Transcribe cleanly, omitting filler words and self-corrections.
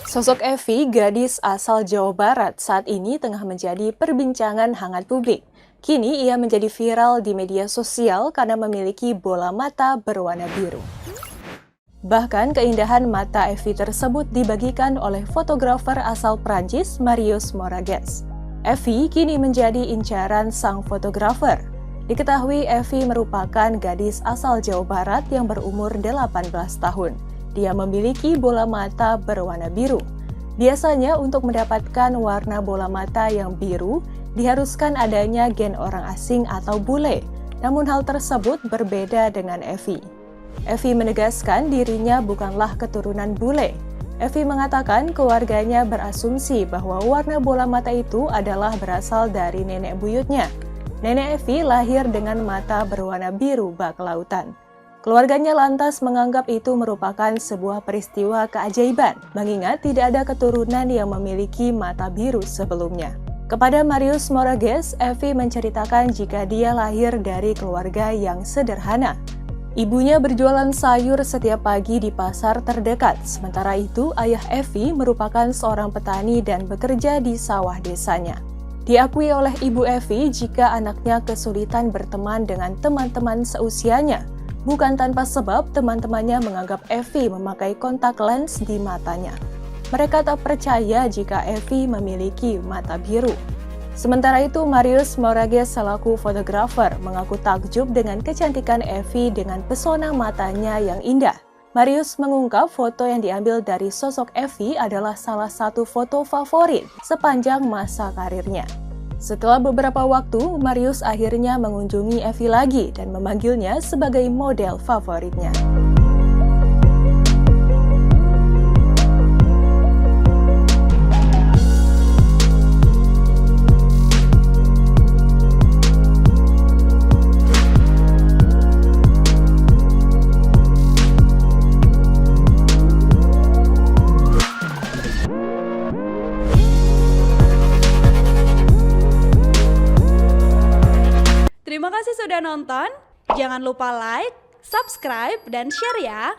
Sosok Evi, gadis asal Jawa Barat, saat ini tengah menjadi perbincangan hangat publik. Kini ia menjadi viral di media sosial karena memiliki bola mata berwarna biru. Bahkan keindahan mata Evi tersebut dibagikan oleh fotografer asal Prancis Marius Moraes. Evi kini menjadi incaran sang fotografer. Diketahui Evi merupakan gadis asal Jawa Barat yang berumur 18 tahun. Dia memiliki bola mata berwarna biru. Biasanya untuk mendapatkan warna bola mata yang biru, diharuskan adanya gen orang asing atau bule. Namun hal tersebut berbeda dengan Evi. Evi menegaskan dirinya bukanlah keturunan bule. Evi mengatakan keluarganya berasumsi bahwa warna bola mata itu adalah berasal dari nenek buyutnya. Nenek Evi lahir dengan mata berwarna biru bak lautan. Keluarganya lantas menganggap itu merupakan sebuah peristiwa keajaiban, mengingat tidak ada keturunan yang memiliki mata biru sebelumnya. Kepada Marius Moraes, Evi menceritakan jika dia lahir dari keluarga yang sederhana. Ibunya berjualan sayur setiap pagi di pasar terdekat, sementara itu ayah Evi merupakan seorang petani dan bekerja di sawah desanya. Diakui oleh ibu Evi jika anaknya kesulitan berteman dengan teman-teman seusianya. Bukan tanpa sebab teman-temannya menganggap Evi memakai kontak lens di matanya. Mereka tak percaya jika Evi memiliki mata biru. Sementara itu, Marius Moraes selaku fotografer mengaku takjub dengan kecantikan Evi dengan pesona matanya yang indah. Marius mengungkap foto yang diambil dari sosok Evi adalah salah satu foto favorit sepanjang masa karirnya. Setelah beberapa waktu, Marius akhirnya mengunjungi Evi lagi dan memanggilnya sebagai model favoritnya. Terima kasih sudah nonton. Jangan lupa like, subscribe, dan share ya.